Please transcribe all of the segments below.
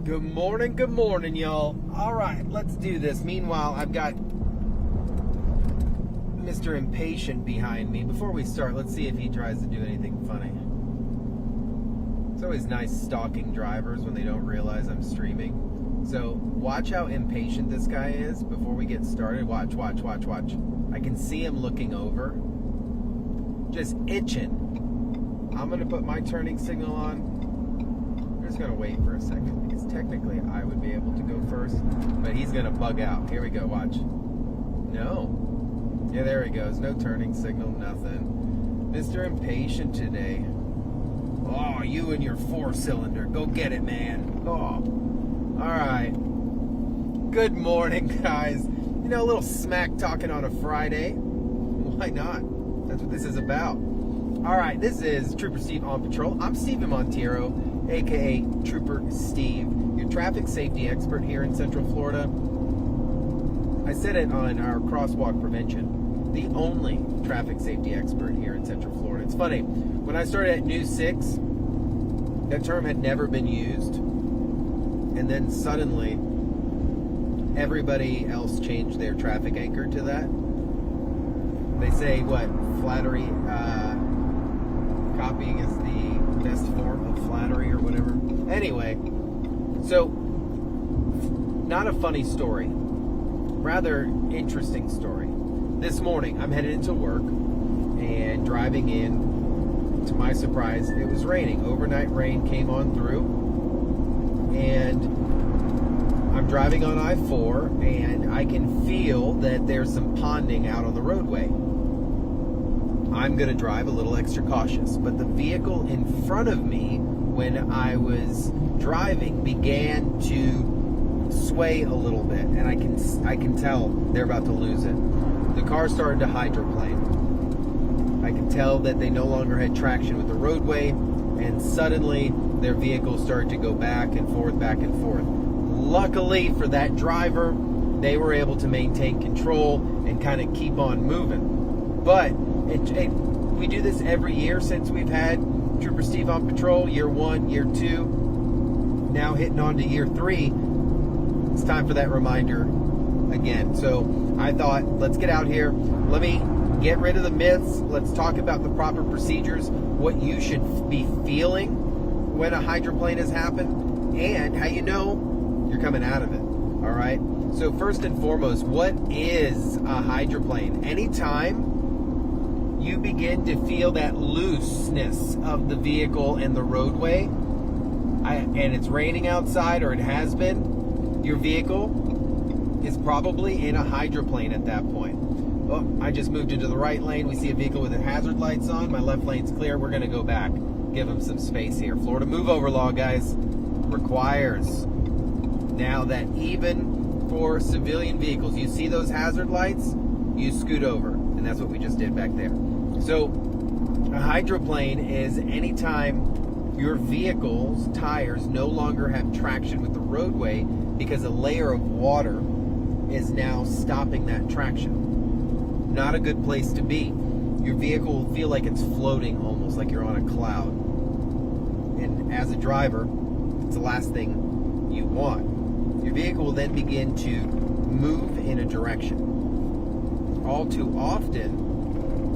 Good morning, y'all. All right, let's do this. Meanwhile, I've got Mr. Impatient behind me. Before we start, let's see if he tries to do anything funny. It's always nice stalking drivers when they don't realize I'm streaming. So watch how impatient this guy is before we get started. Watch. I can see him looking over. Just itching. I'm going to put my turning signal on. I'm just going to wait for a second because technically I would be able to go first, but he's going to bug out. Here we go, watch. No. Yeah, there he goes. No turning signal, nothing. Mr. Impatient today. Oh, you and your four-cylinder. Go get it, man. Oh. All right. Good morning, guys. You know, a little smack talking on a Friday. Why not? That's what this is about. All right, this is Trooper Steve on patrol. I'm Steven Montiero, a.k.a. Trooper Steve, your traffic safety expert here in Central Florida. I said it on our crosswalk prevention, the only traffic safety expert here in Central Florida. It's funny, when I started at News 6, that term had never been used, and then suddenly everybody else changed their traffic anchor to that. They say, what, flattery, copying is the best form of flattery or whatever. Anyway, so not a funny story, rather interesting story. This morning, I'm headed into work and driving in. To my surprise, it was raining. Overnight rain came on through, and I'm driving on I-4, and I can feel that there's some ponding out on the roadway. I'm going to drive a little extra cautious, but the vehicle in front of me, when I was driving, began to sway a little bit, and I can tell they're about to lose it. The car started to hydroplane. I could tell that they no longer had traction with the roadway, and suddenly their vehicle started to go back and forth, back and forth. Luckily for that driver, they were able to maintain control and kind of keep on moving. But we do this every year since we've had Trooper Steve on patrol. Year 1, year 2, now hitting on to year 3. It's time for that reminder again. So I thought, let's get out here. Let me get rid of the myths. Let's talk about the proper procedures, what you should be feeling when a hydroplane has happened, and how you know you're coming out of it. All right? So first and foremost, what is a hydroplane? Anytime you begin to feel that looseness of the vehicle and the roadway, and it's raining outside, or it has been, your vehicle is probably in a hydroplane at that point. Oh, I just moved into the right lane. We see a vehicle with the hazard lights on. My left lane's clear. We're going to go back. Give them some space here. Florida move over law, guys, requires now that even for civilian vehicles, you see those hazard lights, you scoot over. And that's what we just did back there. So a hydroplane is anytime your vehicle's tires no longer have traction with the roadway because a layer of water is now stopping that traction. Not a good place to be. Your vehicle will feel like it's floating, almost like you're on a cloud. And as a driver, it's the last thing you want. Your vehicle will then begin to move in a direction. All too often,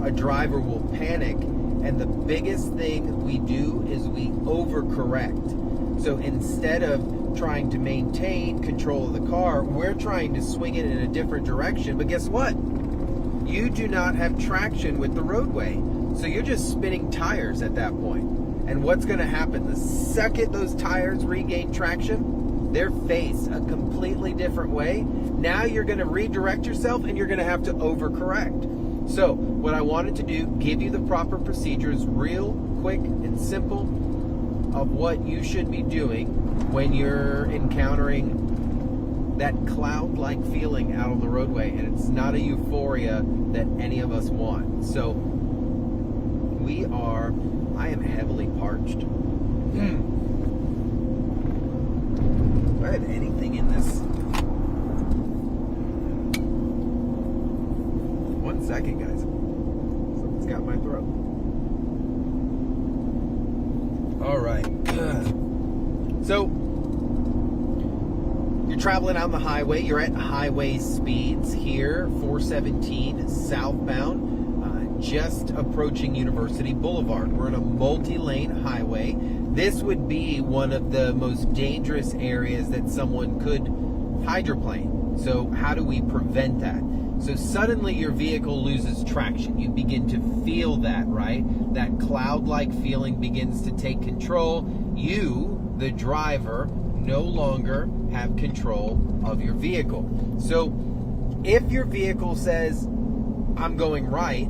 a driver will panic, and the biggest thing we do is we overcorrect. So instead of trying to maintain control of the car, we're trying to swing it in a different direction. But guess what? You do not have traction with the roadway. So you're just spinning tires at that point. And what's going to happen? The second those tires regain traction, they're face a completely different way. Now you're going to redirect yourself, and you're going to have to overcorrect. So what I wanted to do, give you the proper procedures, real quick and simple, of what you should be doing when you're encountering that cloud-like feeling out on the roadway, and it's not a euphoria that any of us want. So I am heavily parched. Do I have anything in this? 1 second, guys. Something's got my throat. All right. So You're traveling on the highway. You're at highway speeds here, 417 southbound, just approaching University Boulevard. We're in a multi-lane highway. This would be one of the most dangerous areas that someone could hydroplane. So how do we prevent that? So suddenly your vehicle loses traction. You begin to feel that, right? That cloud-like feeling begins to take control. You, the driver, no longer have control of your vehicle. So if your vehicle says, I'm going right,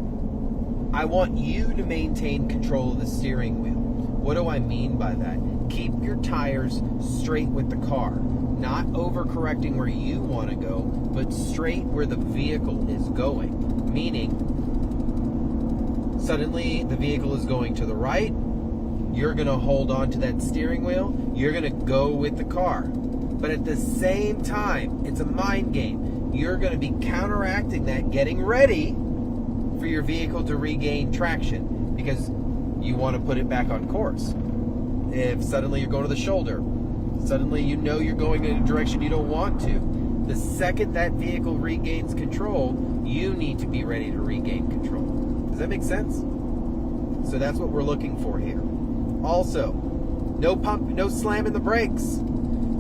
I want you to maintain control of the steering wheel. What do I mean by that? Keep your tires straight with the car. Not overcorrecting where you want to go, but straight where the vehicle is going. Meaning, suddenly the vehicle is going to the right, you're going to hold on to that steering wheel, you're going to go with the car. But at the same time, it's a mind game. You're going to be counteracting that, getting ready for your vehicle to regain traction because you want to put it back on course. If suddenly you're going to the shoulder, suddenly you know you're going in a direction you don't want to, the second that vehicle regains control, you need to be ready to regain control. Does that make sense? So that's what we're looking for here. Also, no pump, no slamming the brakes.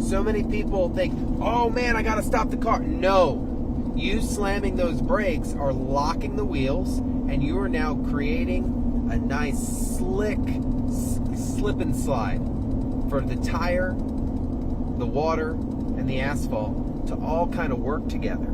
So many people think, oh man, I gotta stop the car. No, you slamming those brakes are locking the wheels, and you are now creating a nice slick slip and slide for the tire, the water, and the asphalt to all kind of work together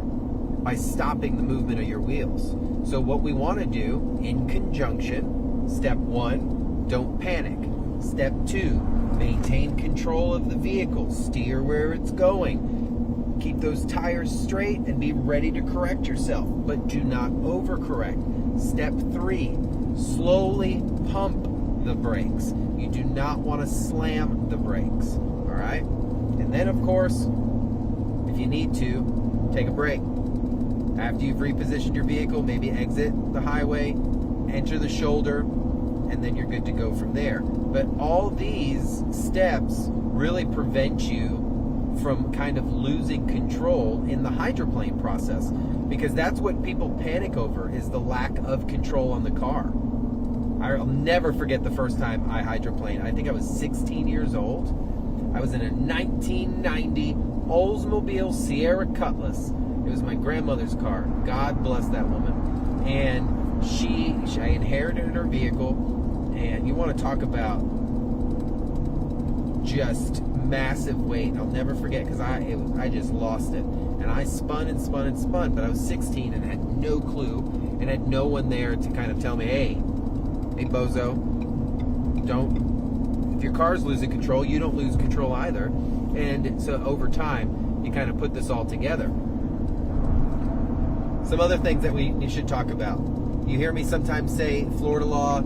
by stopping the movement of your wheels. So what we want to do in conjunction, step 1, don't panic. Step 2, maintain control of the vehicle, steer where it's going. Keep those tires straight and be ready to correct yourself, but do not overcorrect. Step 3, slowly pump the brakes. You do not want to slam the brakes, all right? And then, of course, if you need to, take a break. After you've repositioned your vehicle, maybe exit the highway, enter the shoulder, and then you're good to go from there. But all these steps really prevent you from kind of losing control in the hydroplane process, because that's what people panic over, is the lack of control on the car. I'll never forget the first time I hydroplaned. I think I was 16 years old. I was in a 1990 Oldsmobile Sierra Cutlass. It was my grandmother's car. God bless that woman. And I inherited her vehicle, and you want to talk about just massive weight. I'll never forget, because I just lost it. And I spun and spun and spun, but I was 16 and had no clue and had no one there to kind of tell me, hey bozo, if your car's losing control, you don't lose control either. And so over time, you kind of put this all together. Some other things that you should talk about. You hear me sometimes say Florida law,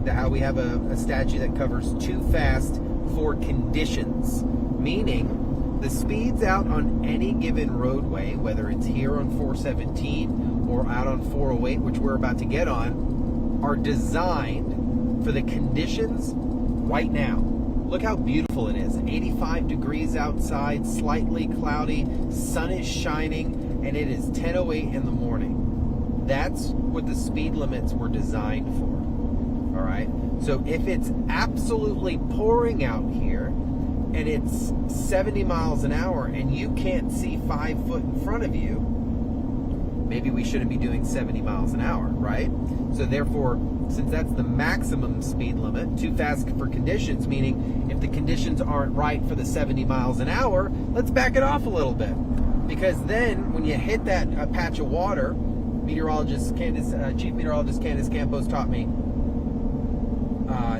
how we have a statute that covers too fast for conditions, meaning the speeds out on any given roadway, whether it's here on 417 or out on 408, which we're about to get on, are designed for the conditions right now. Look how beautiful it is. 85 degrees outside, slightly cloudy, sun is shining, and it is 10:08 in the morning. That's what the speed limits were designed for. All right? So if it's absolutely pouring out here and it's 70 miles an hour and you can't see 5 foot in front of you, maybe we shouldn't be doing 70 miles an hour, right? So therefore, since that's the maximum speed limit, too fast for conditions, meaning if the conditions aren't right for the 70 miles an hour, let's back it off a little bit. Because then when you hit that patch of water, Chief Meteorologist Candace Campos taught me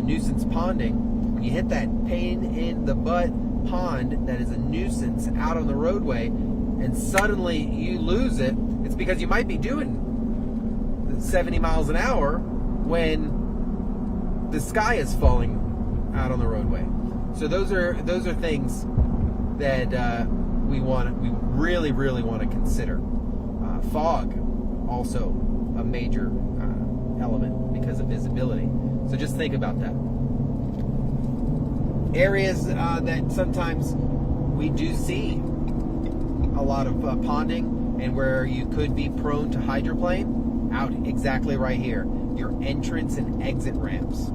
nuisance ponding. When you hit that pain in the butt pond that is a nuisance out on the roadway, and suddenly you lose it, it's because you might be doing 70 miles an hour when the sky is falling out on the roadway. So those are things that we really want to consider. Fog, also a major element because of visibility. So just think about that. Areas that sometimes we do see a lot of ponding, and where you could be prone to hydroplane, out exactly right here. Your entrance and exit ramps.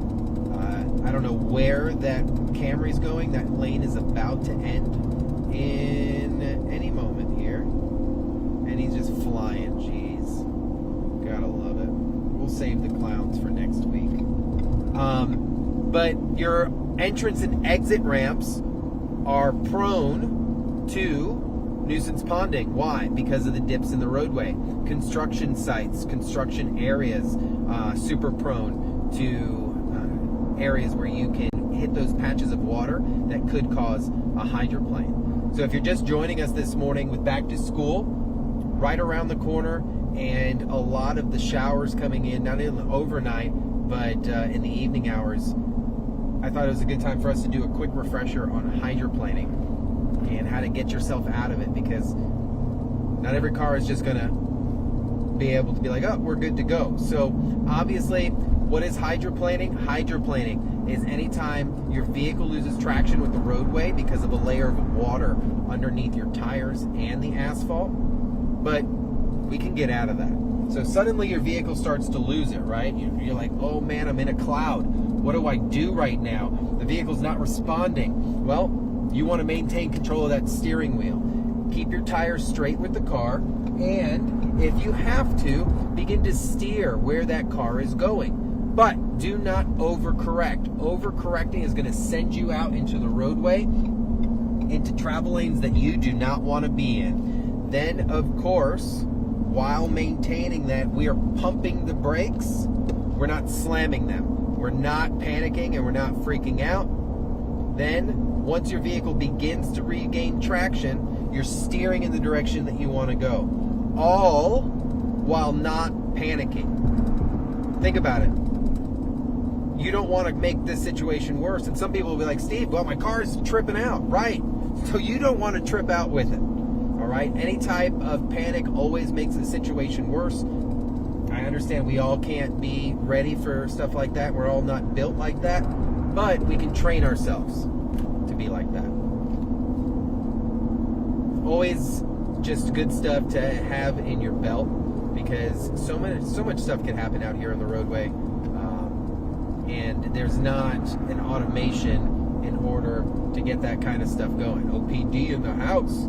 I don't know where that Camry's going. That lane is about to end in any moment here. And he's just flying. Jeez. Gotta love it. We'll save the clowns for next week. But your entrance and exit ramps are prone to nuisance ponding. Why? Because of the dips in the roadway. Construction sites, construction areas, super prone to areas where you can hit those patches of water that could cause a hydroplane. So if you're just joining us this morning with back to school, right around the corner, and a lot of the showers coming in, not in the overnight, but in the evening hours, I thought it was a good time for us to do a quick refresher on hydroplaning and how to get yourself out of it, because not every car is just going to be able to be like, oh, we're good to go. So obviously, what is hydroplaning? Hydroplaning is anytime your vehicle loses traction with the roadway because of a layer of water underneath your tires and the asphalt, but we can get out of that. So suddenly your vehicle starts to lose it, right? You're like, oh man, I'm in a cloud. What do I do right now? The vehicle's not responding. Well, you want to maintain control of that steering wheel. Keep your tires straight with the car, and if you have to, begin to steer where that car is going. But do not overcorrect. Overcorrecting is going to send you out into the roadway, into travel lanes that you do not want to be in. Then, of course, while maintaining that, we are pumping the brakes. We're not slamming them. We're not panicking, and we're not freaking out. Then, once your vehicle begins to regain traction, you're steering in the direction that you want to go, all while not panicking. Think about it. You don't want to make this situation worse. And some people will be like, Steve, well, my car is tripping out. Right. So you don't want to trip out with it. All right. Any type of panic always makes the situation worse. I understand we all can't be ready for stuff like that. We're all not built like that. But we can train ourselves to be like that. Always just good stuff to have in your belt, because so much stuff can happen out here on the roadway. And there's not an automation in order to get that kind of stuff going. OPD in the house.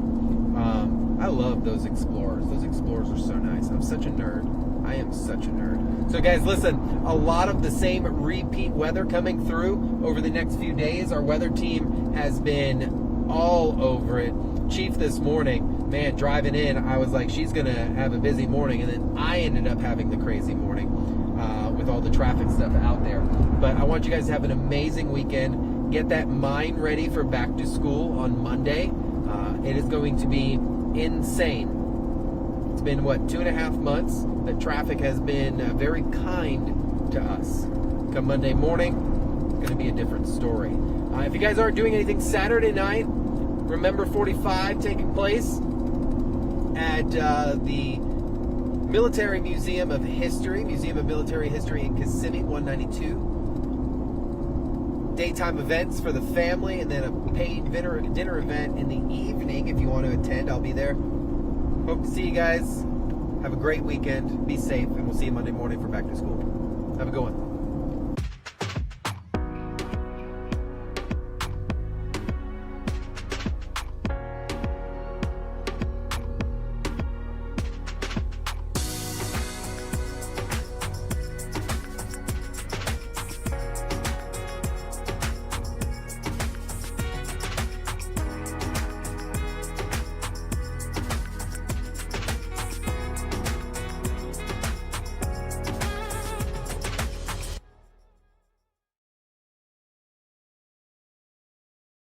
I love those Explorers. Those Explorers are so nice. I'm such a nerd. I am such a nerd. So guys, listen, a lot of the same repeat weather coming through over the next few days. Our weather team has been all over it. Chief this morning, man, driving in, I was like, she's going to have a busy morning. And then I ended up having the crazy morning with all the traffic stuff out there. But I want you guys to have an amazing weekend. Get that mind ready for back to school on Monday. It is going to be insane. It's been, 2.5 months that traffic has been very kind to us. Come Monday morning, it's going to be a different story. If you guys aren't doing anything Saturday night, remember 45 taking place at the Military Museum of History, Museum of Military History in Kissimmee, 192. Daytime events for the family, and then a paid dinner event in the evening. If you want to attend, I'll be there. Hope to see you guys. Have a great weekend. Be safe, and we'll see you Monday morning for back to school. Have a good one.